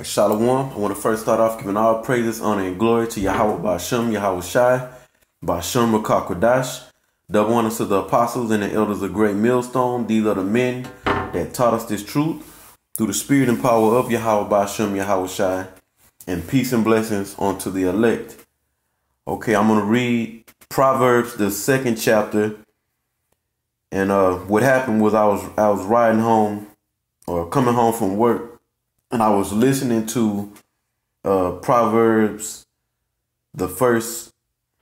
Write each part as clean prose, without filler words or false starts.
Shalom. I want to first start off giving all praises, honor, and glory to Yahweh Ba'Shem, Yahweh Shai, Ba'Shem Rakakwadash. Double honors to the apostles and the elders of Great Millstone. These are the men that taught us this truth through the spirit and power of Yahweh Ba'Shem, Yahweh Shai, and peace and blessings unto the elect. Okay, I'm going to read Proverbs, the 2nd chapter. And what happened was I was riding home or coming home from work. And I was listening to Proverbs, the first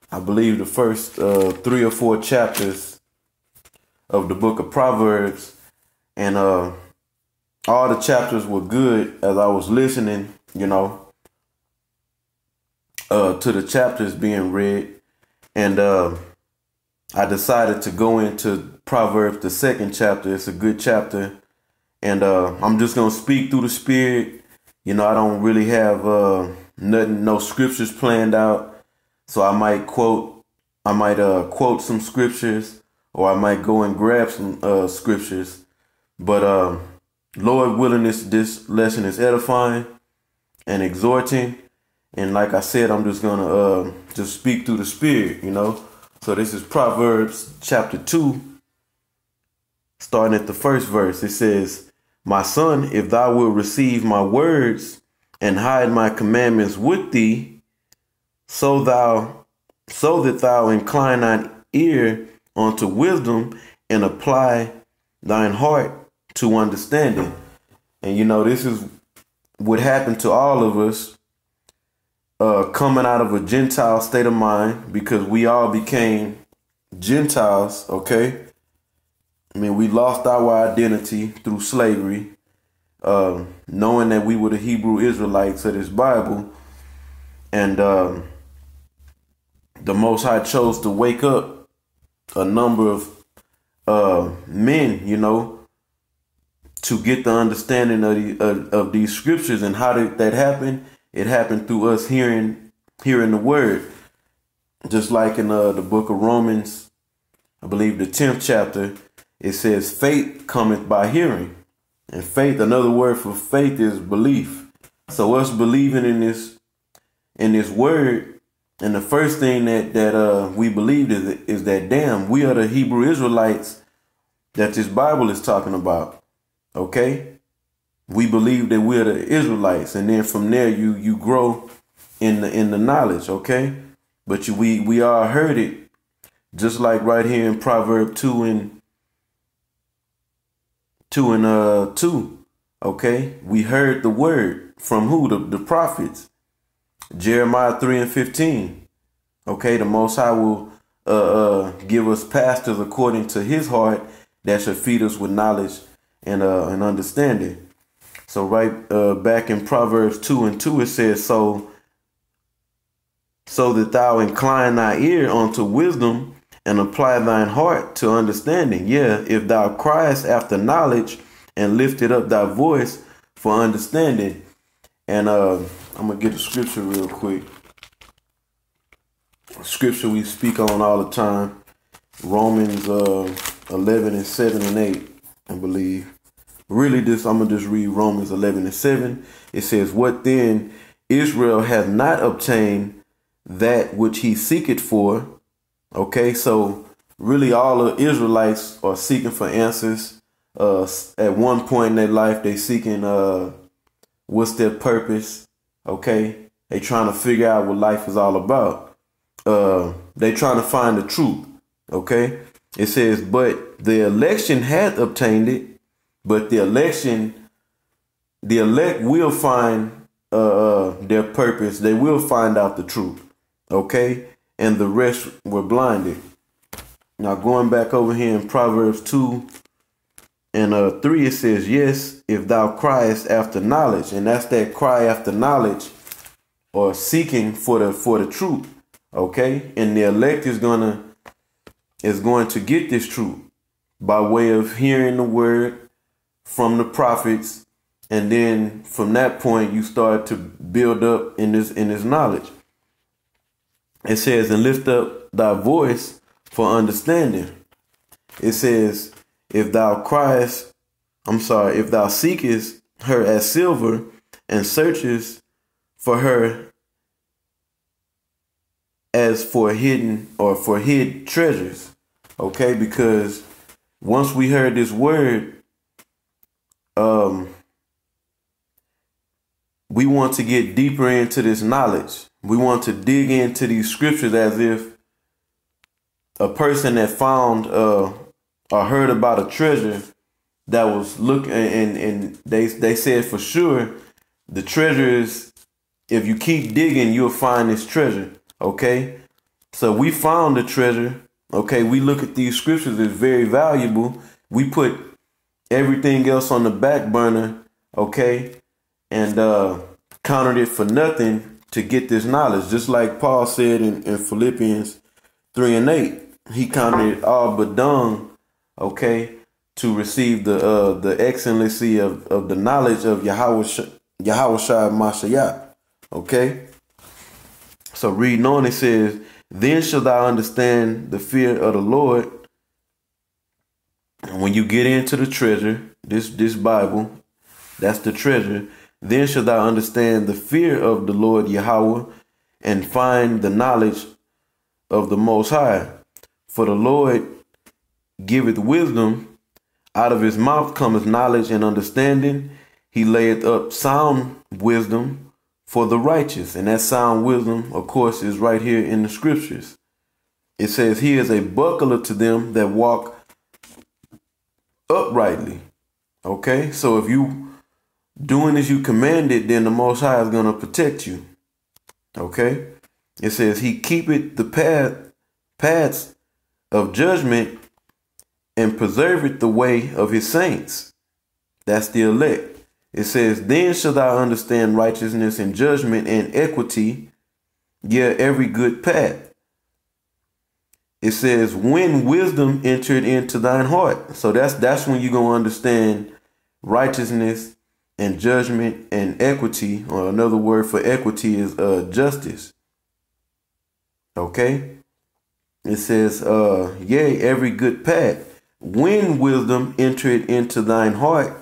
3 or 4 chapters of the book of Proverbs. And all the chapters were good as I was listening, to the chapters being read. And I decided to go into Proverbs, the 2nd chapter. It's a good chapter. And I'm just going to speak through the spirit. I don't really have no scriptures planned out. So I might quote some scriptures, or I might go and grab some scriptures. But Lord willing, this lesson is edifying and exhorting. And like I said, I'm just going to just speak through the spirit, So this is Proverbs chapter 2, starting at the first verse. It says, "My son, if thou wilt receive my words and hide my commandments with thee, so that thou incline thine ear unto wisdom and apply thine heart to understanding." And this is what happened to all of us coming out of a Gentile state of mind, because we all became Gentiles, okay? We lost our identity through slavery, knowing that we were the Hebrew Israelites of this Bible. And the Most High chose to wake up a number of men, to get the understanding of these scriptures. And how did that happen? It happened through us hearing the word. Just like in the book of Romans, I believe the 10th chapter, it says faith cometh by hearing. And faith, another word for faith, is belief. So us believing in this word, and the first thing that we believed is that, damn, we are the Hebrew Israelites that this Bible is talking about. Okay? We believe that we're the Israelites, and then from there you grow in the knowledge, okay? But we all heard it, just like right here in Proverbs 2 and 2, okay? We heard the word from who? The prophets. Jeremiah 3 and 15. Okay, the Most High will give us pastors according to his heart that should feed us with knowledge and understanding. So right back in Proverbs 2 and 2, it says, so that thou incline thy ear unto wisdom and apply thine heart to understanding. Yeah, if thou criest after knowledge and lifted up thy voice for understanding. And I'm going to get the scripture real quick. Scripture we speak on all the time. Romans 11 and 7 and 8, I believe. Really, I'm going to just read Romans 11 and 7. It says, "What then? Israel hath not obtained that which he seeketh for." Okay, so really all the Israelites are seeking for answers. At one point in their life, they seeking what's their purpose. Okay, they trying to figure out what life is all about. They trying to find the truth. Okay, it says, "But the election hath obtained it." But the elect will find their purpose. They will find out the truth. Okay, and the rest were blinded. Now going back over here in Proverbs 2 and 3, it says, "Yes, if thou criest after knowledge," and that's that cry after knowledge, or seeking for the truth. Okay, and the elect is going to get this truth by way of hearing the word from the prophets, and then from that point you start to build up in this knowledge. It says, "And lift up thy voice for understanding." It says, if thou seekest her as silver, and searches for her as for hidden or for hid treasures. Okay, because once we heard this word, we want to get deeper into this knowledge. We want to dig into these scriptures as if a person that found or heard about a treasure that was looking, and they said for sure the treasure is, if you keep digging, you'll find this treasure. Okay, so we found the treasure. Okay, we look at these scriptures as very valuable. We put everything else on the back burner. Okay, and counted it for nothing to get this knowledge. Just like Paul said in Philippians 3:8, he counted it all but dung, okay, to receive the excellency of the knowledge of Yahweh Mashiach. Okay, so reading on, it says, then shall thou understand the fear of the Lord. And when you get into the treasure, this Bible, that's the treasure. Then shall thou understand the fear of the Lord Yahweh, and find the knowledge of the Most High. For the Lord giveth wisdom, out of his mouth cometh knowledge and understanding. He layeth up sound wisdom for the righteous. And that sound wisdom, of course, is right here in the scriptures. It says, he is a buckler to them that walk uprightly. Okay, so if you doing as you commanded, then the Most High is going to protect you. Okay, it says he keepeth the paths of judgment and preserveth the way of his saints. That's the elect. It says, then shall thou understand righteousness and judgment and equity, yea, every good path. It says, when wisdom entered into thine heart. So that's when you're going to understand righteousness and judgment and equity, or another word for equity is justice. Okay. It says, yea, every good path. When wisdom entered into thine heart,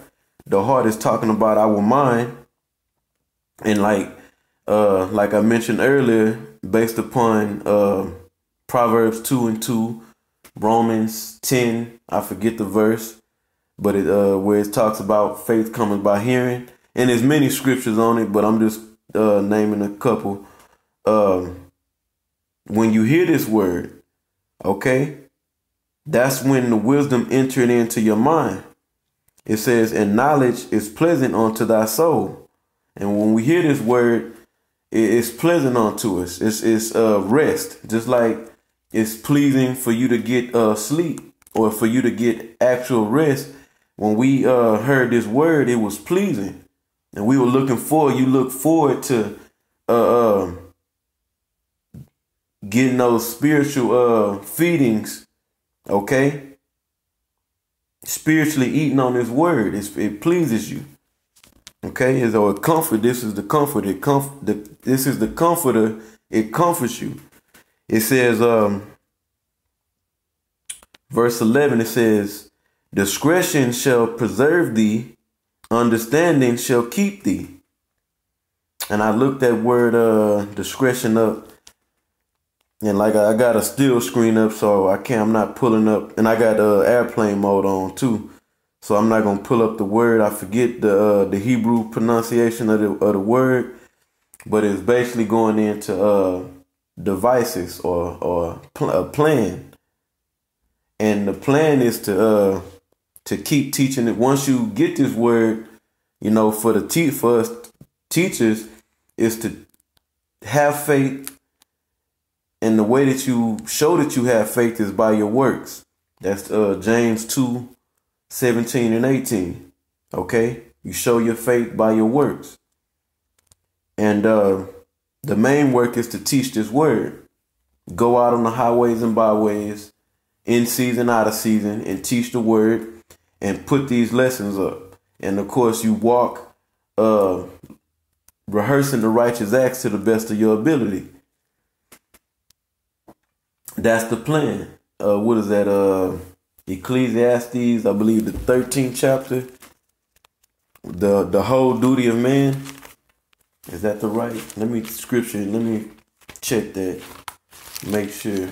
the heart is talking about our mind. And like I mentioned earlier, based upon Proverbs 2:2, Romans 10, I forget the verse, but where it talks about faith coming by hearing, and there's many scriptures on it, but I'm just naming a couple. When you hear this word, okay, that's when the wisdom entered into your mind. It says, and knowledge is pleasant unto thy soul. And when we hear this word, it's pleasant unto us. It's rest, just like it's pleasing for you to get sleep, or for you to get actual rest. When we heard this word, it was pleasing, and we were looking forward. You look forward to getting those spiritual feedings. Okay, spiritually eating on this word, it pleases you. Okay, as a comfort. This is the comfort. This is the comforter. It comforts you. It says, verse 11. It says, discretion shall preserve thee, understanding shall keep thee. And I looked that word discretion up, and like I got a still screen up, so I'm not pulling up, and I got airplane mode on too, so I'm not gonna pull up the word. I forget the Hebrew pronunciation of the word, but it's basically going into devices or a plan, and the plan is to keep teaching it. Once you get this word, for us teachers, is to have faith. And the way that you show that you have faith is by your works. That's James 2:17 and 18. Okay, you show your faith by your works. And the main work is to teach this word. Go out on the highways and byways, in season, out of season, and teach the word, and put these lessons up. And of course, you walk rehearsing the righteous acts to the best of your ability. That's the plan. What is that? Ecclesiastes, I believe the 13th chapter. The whole duty of man. Is that the right? Let me check that. Make sure.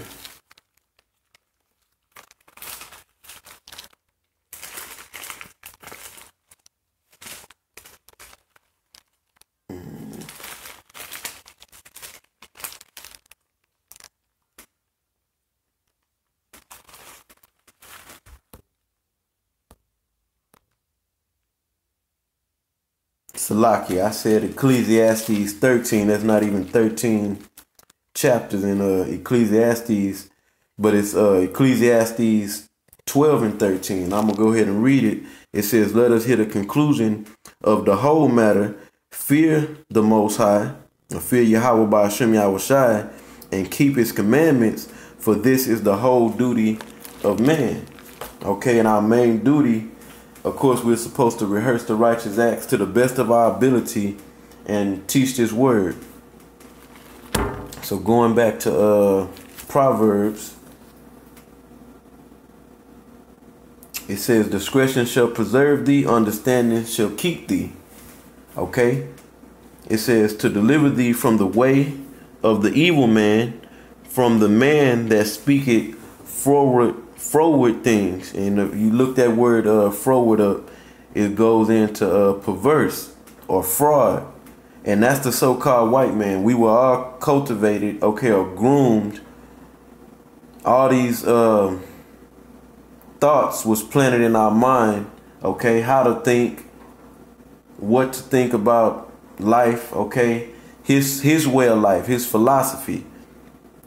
Salaki, I said Ecclesiastes 13. That's not even 13 chapters in Ecclesiastes, but it's Ecclesiastes 12 and 13. I'm going to go ahead and read it. It says, let us hear the conclusion of the whole matter. Fear the Most High, fear Yahweh by Hashem Yahushai, and keep his commandments, for this is the whole duty of man. Okay, and our main duty, of course, we're supposed to rehearse the righteous acts to the best of our ability and teach this word. So going back to Proverbs, it says, discretion shall preserve thee, understanding shall keep thee. Okay? It says, to deliver thee from the way of the evil man, from the man that speaketh froward things. And if you look that word froward up, it goes into perverse or fraud. And that's the so-called white man. We were all cultivated, okay, or groomed. All these thoughts was planted in our mind, okay, how to think, what to think about life, okay, his way of life, his philosophy,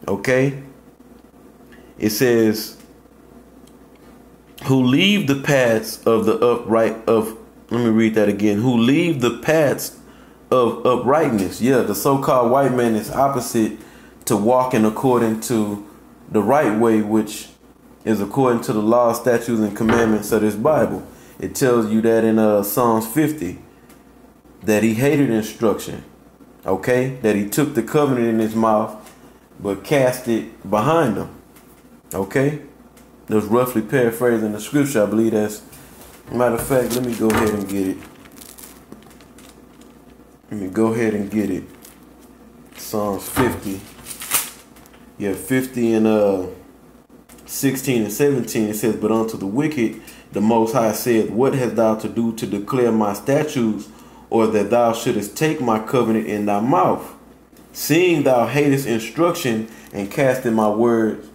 okay. It says, who leave the paths of the upright of, let me read that again, who leave the paths of uprightness. Yeah, the so-called white man is opposite to walking according to the right way, which is according to the law, statutes, and commandments of this Bible. It tells you that in Psalms 50, that he hated instruction, okay, that he took the covenant in his mouth, but cast it behind him, okay. That's roughly paraphrasing the scripture. I believe that's, matter of fact, let me go ahead and get it. Psalms 50. Yeah, 50 and 16 and 17. It says, but unto the wicked the Most High said, what hast thou to do to declare my statutes, or that thou shouldest take my covenant in thy mouth? Seeing thou hatest instruction, and casting my words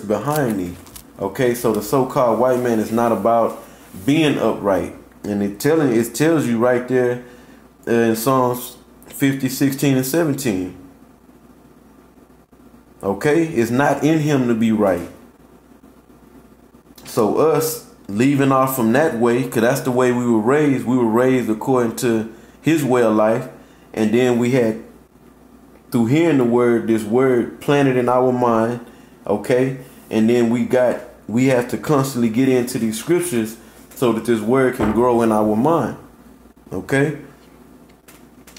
behind thee. Okay, so the so-called white man is not about being upright. And it tells you right there in Psalms 50, 16, and 17. Okay, it's not in him to be right. So us leaving off from that way, because that's the way we were raised according to his way of life. And then we had, through hearing the word, this word planted in our mind. Okay, and then we have to constantly get into these scriptures so that this word can grow in our mind. Okay,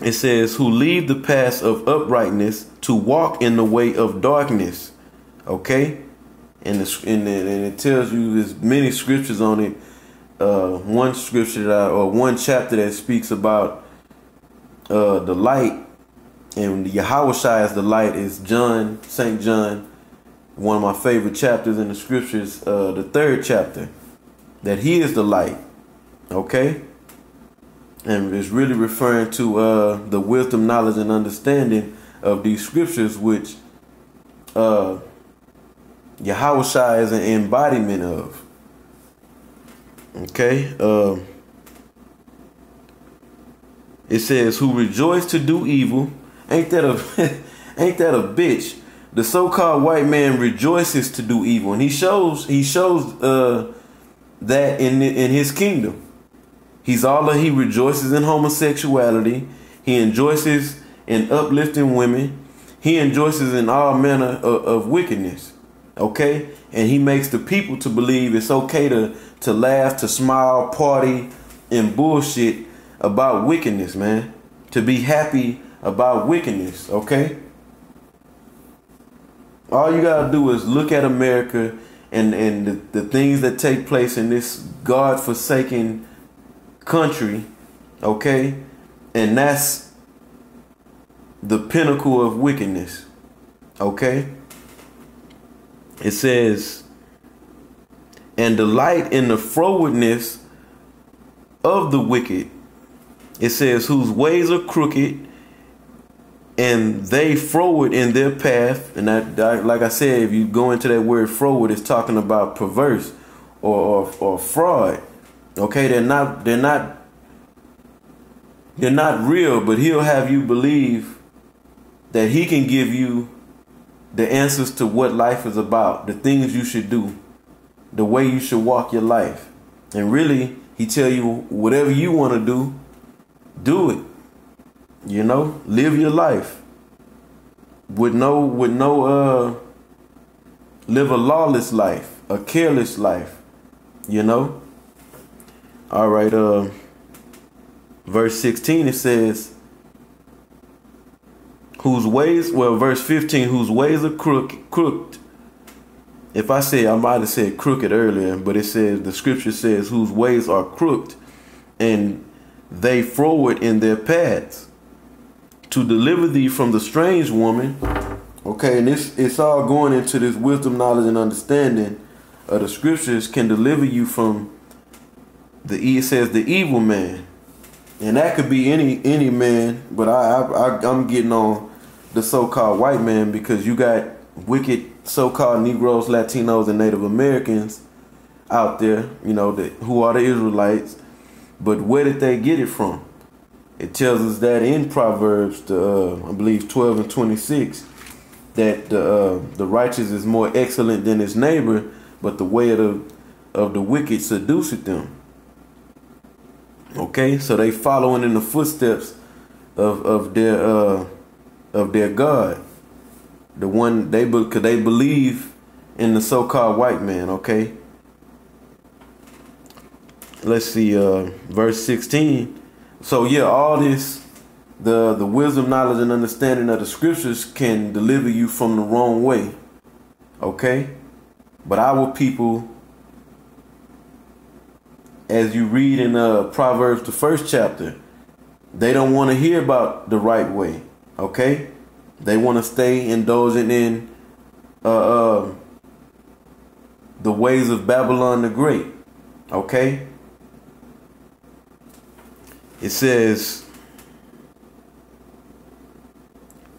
it says, who leave the paths of uprightness to walk in the way of darkness. Okay, and it tells you there's many scriptures on it. One scripture one chapter that speaks about the light, and the Yahushua as the light is St. John. One of my favorite chapters in the scriptures, the 3rd chapter, that he is the light. Okay, and it's really referring to the wisdom, knowledge, and understanding of these scriptures, which Yahushua is an embodiment of. Okay, it says, who rejoice to do evil. Ain't that a bitch? The so-called white man rejoices to do evil, and he shows that in his kingdom. He rejoices in homosexuality. He rejoices in uplifting women. He rejoices in all manner of wickedness. Okay, and he makes the people to believe it's okay to laugh, to smile, party, and bullshit about wickedness, man. To be happy about wickedness. Okay. All you gotta do is look at America and the things that take place in this God-forsaken country, okay? And that's the pinnacle of wickedness. Okay? It says, and delight in the frowardness of the wicked. It says, whose ways are crooked, and they froward in their path. And that, like I said, if you go into that word froward, it's talking about perverse or fraud. Okay, they're not real, but he'll have you believe that he can give you the answers to what life is about, the things you should do, the way you should walk your life. And really, he tell you whatever you want to do it. You know, live your life live a lawless life, a careless life, you know. All right, verse 16, it says, verse 15, whose ways are crooked. If I might have said crooked earlier, but it says, the scripture says, whose ways are crooked, and they froward in their paths, to deliver thee from the strange woman. Okay, and it's all going into this wisdom, knowledge, and understanding of the scriptures can deliver you from it says the evil man. And that could be any man, but I'm getting on the so-called white man, because you got wicked so-called Negroes, Latinos, and Native Americans out there, you know, who are the Israelites. But where did they get it from? It tells us that in Proverbs, I believe 12 and 26, that the righteous is more excellent than his neighbor, but the way of the wicked seduceth them. Okay, so they following in the footsteps of their God, the one because they believe in the so-called white man. Okay, let's see, verse 16. So yeah, all this, the wisdom, knowledge, and understanding of the scriptures can deliver you from the wrong way. Okay, but our people, as you read in Proverbs, the 1st chapter, they don't want to hear about the right way. Okay, they want to stay indulging in the ways of Babylon the Great. Okay, it says,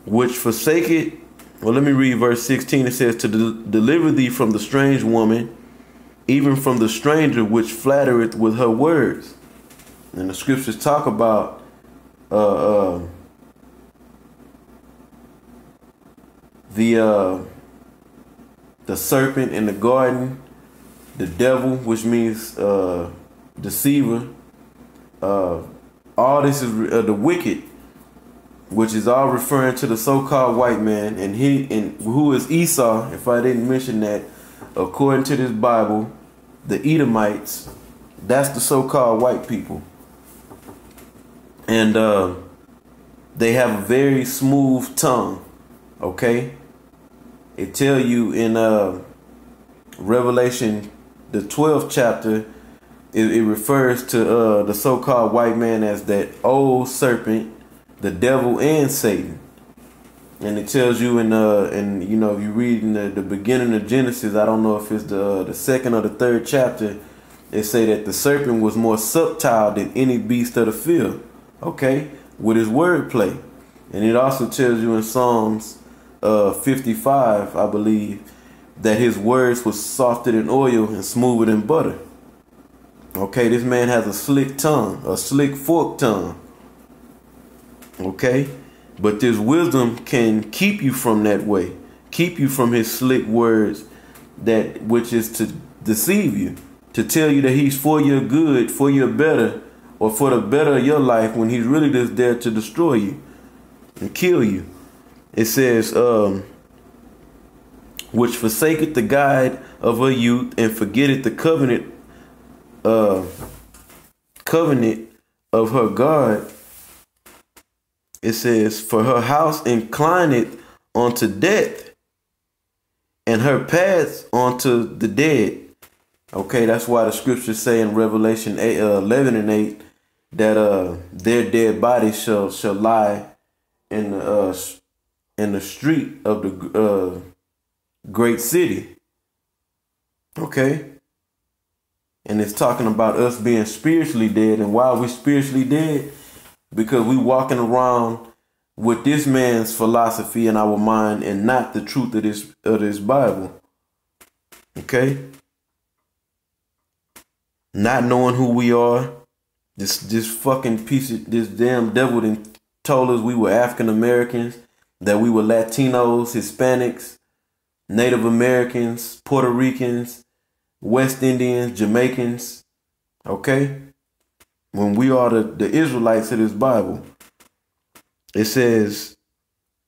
which forsake it. Well, let me read verse 16. It says, to deliver thee from the strange woman, even from the stranger which flattereth with her words. And the scriptures talk about the serpent in the garden, the devil, which means deceiver. All this is the wicked, which is all referring to the so-called white man, and who is Esau. If I didn't mention that, according to this Bible, the Edomites, that's the so-called white people. And they have a very smooth tongue. Okay, it tell you in Revelation, the 12th chapter, it refers to the so-called white man as that old serpent, the devil, and Satan. And it tells you and you know, if you read in the beginning of Genesis, I don't know if it's the 2nd or the 3rd chapter, it say that the serpent was more subtle than any beast of the field. Okay, with his wordplay. And it also tells you in Psalms 55, I believe, that his words was softer than oil and smoother than butter. Okay, this man has a slick tongue, a slick forked tongue. Okay, but this wisdom can keep you from that way, keep you from his slick words, which is to deceive you, to tell you that he's for your good, for your better, or for the better of your life, when he's really just there to destroy you and kill you. It says, which forsaketh the guide of her youth, and forgetteth the covenant of her God. It says, for her house inclineth unto death, and her paths unto the dead. Okay, that's why the scriptures say in Revelation 11 and 8 that their dead bodies shall lie in the street of the great city. Okay? And it's talking about us being spiritually dead. And why are we spiritually dead? Because we walking around with this man's philosophy in our mind and not the truth of this Bible. Okay? Not knowing who we are. This fucking piece of this damn devil done told us we were African Americans, that we were Latinos, Hispanics, Native Americans, Puerto Ricans, West Indians, Jamaicans. Okay? When we are the Israelites of this Bible. It says,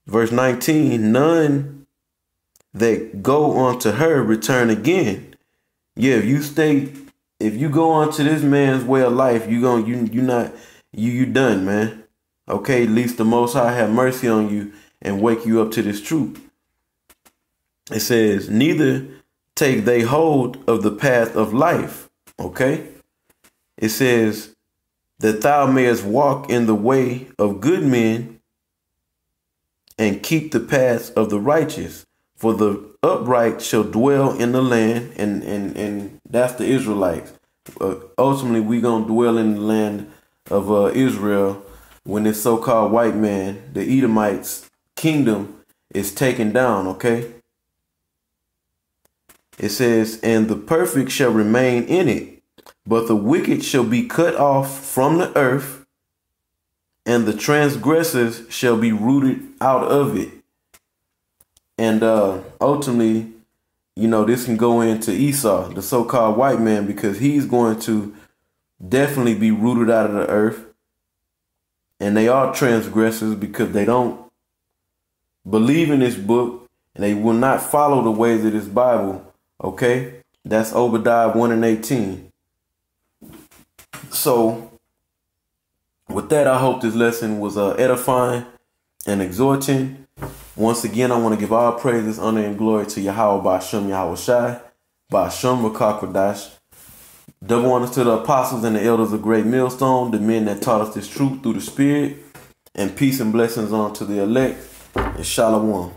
verse 19, none that go unto her return again. Yeah, if you go onto this man's way of life, you done, man. Okay, at least the Most High have mercy on you and wake you up to this truth. It says, neither take they hold of the path of life. Okay? It says, that thou mayest walk in the way of good men and keep the paths of the righteous. For the upright shall dwell in the land, and that's the Israelites. Ultimately, we going to dwell in the land of Israel when this so-called white man, the Edomites' kingdom, is taken down, okay? It says, and the perfect shall remain in it, but the wicked shall be cut off from the earth, and the transgressors shall be rooted out of it. And ultimately, you know, this can go into Esau, the so-called white man, because he's going to definitely be rooted out of the earth. And they are transgressors because they don't believe in this book and they will not follow the ways of this Bible. Okay, that's Obadiah 1:18. So with that, I hope this lesson was edifying and exhorting. Once again, I want to give all praises, honor, and glory to Yahweh Ba'ashem Yahweh Shai, Ba'ashem Rakakwadash. Double honors to the apostles and the elders of Great Millstone, the men that taught us this truth through the Spirit, and peace and blessings on to the elect, and Shalom.